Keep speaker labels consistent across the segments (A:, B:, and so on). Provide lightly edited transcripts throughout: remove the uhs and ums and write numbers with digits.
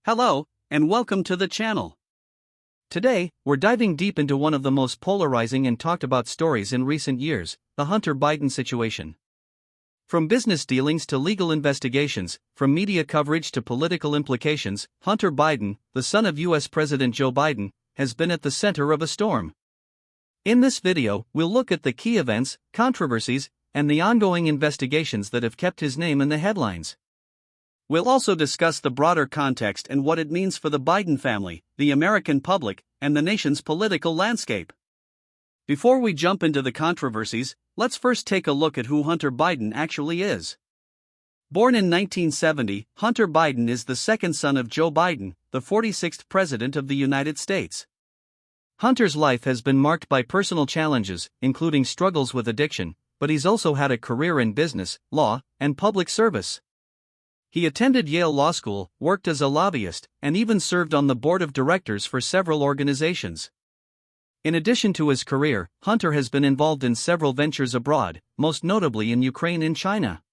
A: Hello, and welcome to the channel. Today, we're diving deep into one of the most polarizing and talked about stories in recent years, the Hunter Biden situation. From business dealings to legal investigations, from media coverage to political implications, Hunter Biden, the son of US President Joe Biden, has been at the center of a storm. In this video, we'll look at the key events, controversies, and the ongoing investigations that have kept his name in the headlines. We'll also discuss the broader context and what it means for the Biden family, the American public, and the nation's political landscape. Before we jump into the controversies, let's first take a look at who Hunter Biden actually is. Born in 1970, Hunter Biden is the second son of Joe Biden, the 46th President of the United States. Hunter's life has been marked by personal challenges, including struggles with addiction, but he's also had a career in business, law, and public service. He attended Yale Law School, worked as a lobbyist, and even served on the board of directors for several organizations. In addition to his career, Hunter has been involved in several ventures abroad, most notably in Ukraine and China.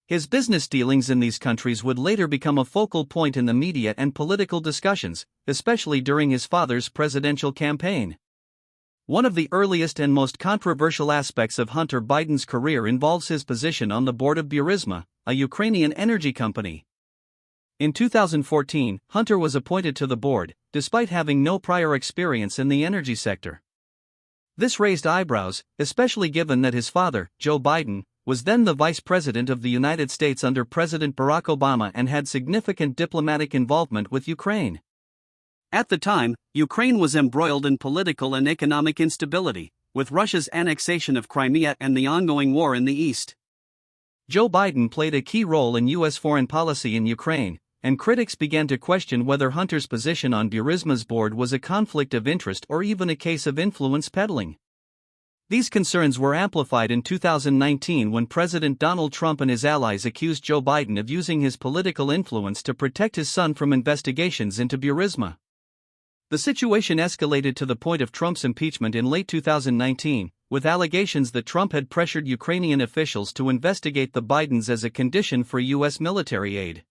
A: His business dealings in these countries would later become a focal point in the media and political discussions, especially during his father's presidential campaign. One of the earliest and most controversial aspects of Hunter Biden's career involves his position on the board of Burisma, a Ukrainian energy company. In 2014, Hunter was appointed to the board, despite having no prior experience in the energy sector. This raised eyebrows, especially given that his father, Joe Biden, was then the Vice President of the United States under President Barack Obama and had significant diplomatic involvement with Ukraine. At the time, Ukraine was embroiled in political and economic instability, with Russia's annexation of Crimea and the ongoing war in the east. Joe Biden played a key role in U.S. foreign policy in Ukraine, and critics began to question whether Hunter's position on Burisma's board was a conflict of interest or even a case of influence peddling. These concerns were amplified in 2019 when President Donald Trump and his allies accused Joe Biden of using his political influence to protect his son from investigations into Burisma. The situation escalated to the point of Trump's impeachment in late 2019, with allegations that Trump had pressured Ukrainian officials to investigate the Bidens as a condition for U.S. military aid.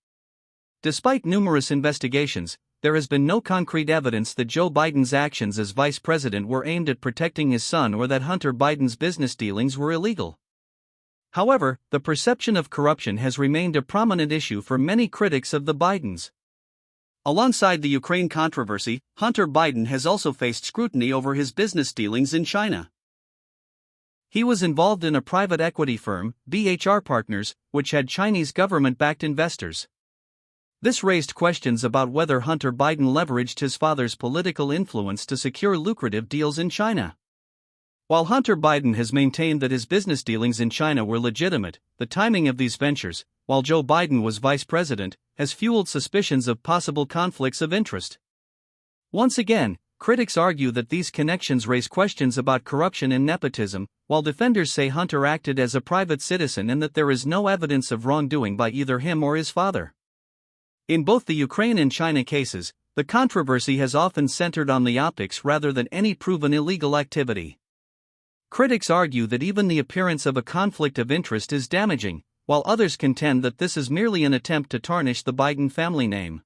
A: Despite numerous investigations, there has been no concrete evidence that Joe Biden's actions as vice president were aimed at protecting his son or that Hunter Biden's business dealings were illegal. However, the perception of corruption has remained a prominent issue for many critics of the Bidens. Alongside the Ukraine controversy, Hunter Biden has also faced scrutiny over his business dealings in China. He was involved in a private equity firm, BHR Partners, which had Chinese government-backed investors. This raised questions about whether Hunter Biden leveraged his father's political influence to secure lucrative deals in China. While Hunter Biden has maintained that his business dealings in China were legitimate, the timing of these ventures, while Joe Biden was vice president, has fueled suspicions of possible conflicts of interest. Once again, critics argue that these connections raise questions about corruption and nepotism, while defenders say Hunter acted as a private citizen and that there is no evidence of wrongdoing by either him or his father. In both the Ukraine and China cases, the controversy has often centered on the optics rather than any proven illegal activity. Critics argue that even the appearance of a conflict of interest is damaging, while others contend that this is merely an attempt to tarnish the Biden family name.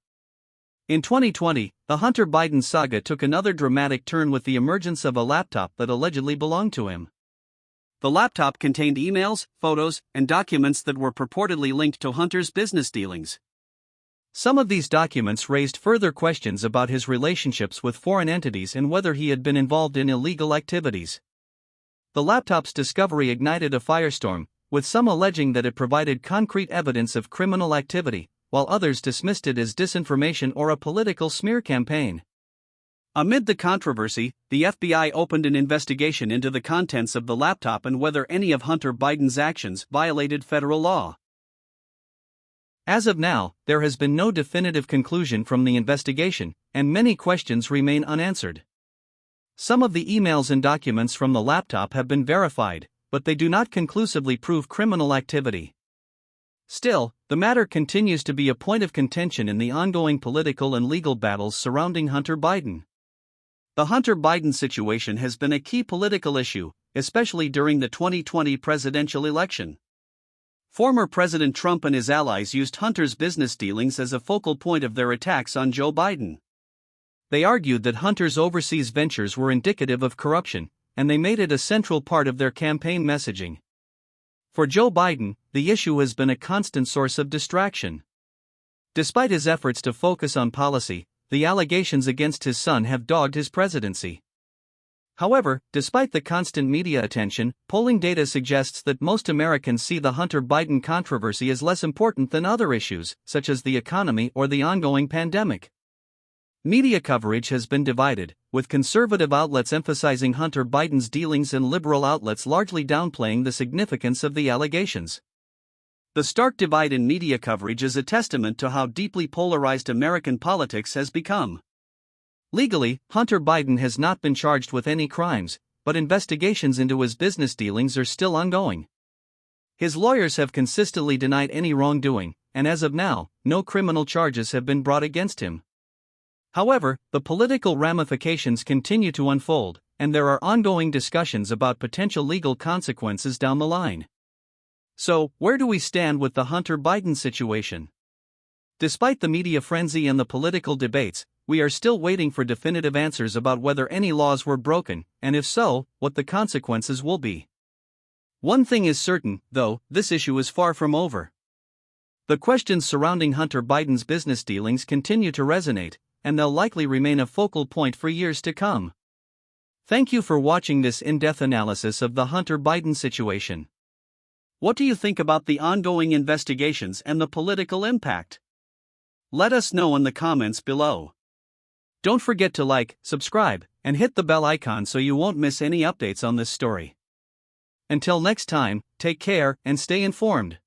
A: In 2020, the Hunter Biden saga took another dramatic turn with the emergence of a laptop that allegedly belonged to him. The laptop contained emails, photos, and documents that were purportedly linked to Hunter's business dealings. Some of these documents raised further questions about his relationships with foreign entities and whether he had been involved in illegal activities. The laptop's discovery ignited a firestorm, with some alleging that it provided concrete evidence of criminal activity, while others dismissed it as disinformation or a political smear campaign. Amid the controversy, the FBI opened an investigation into the contents of the laptop and whether any of Hunter Biden's actions violated federal law. As of now, there has been no definitive conclusion from the investigation, and many questions remain unanswered. Some of the emails and documents from the laptop have been verified, but they do not conclusively prove criminal activity. Still, the matter continues to be a point of contention in the ongoing political and legal battles surrounding Hunter Biden. The Hunter Biden situation has been a key political issue, especially during the 2020 presidential election. Former President Trump and his allies used Hunter's business dealings as a focal point of their attacks on Joe Biden. They argued that Hunter's overseas ventures were indicative of corruption, and they made it a central part of their campaign messaging. For Joe Biden, the issue has been a constant source of distraction. Despite his efforts to focus on policy, the allegations against his son have dogged his presidency. However, despite the constant media attention, polling data suggests that most Americans see the Hunter Biden controversy as less important than other issues, such as the economy or the ongoing pandemic. Media coverage has been divided, with conservative outlets emphasizing Hunter Biden's dealings and liberal outlets largely downplaying the significance of the allegations. The stark divide in media coverage is a testament to how deeply polarized American politics has become. Legally, Hunter Biden has not been charged with any crimes, but investigations into his business dealings are still ongoing. His lawyers have consistently denied any wrongdoing, and as of now, no criminal charges have been brought against him. However, the political ramifications continue to unfold, and there are ongoing discussions about potential legal consequences down the line. So, where do we stand with the Hunter Biden situation? Despite the media frenzy and the political debates, we are still waiting for definitive answers about whether any laws were broken, and if so, what the consequences will be. One thing is certain, though, this issue is far from over. The questions surrounding Hunter Biden's business dealings continue to resonate, and they'll likely remain a focal point for years to come. Thank you for watching this in-depth analysis of the Hunter Biden situation. What do you think about the ongoing investigations and the political impact? Let us know in the comments below. Don't forget to like, subscribe, and hit the bell icon so you won't miss any updates on this story. Until next time, take care and stay informed.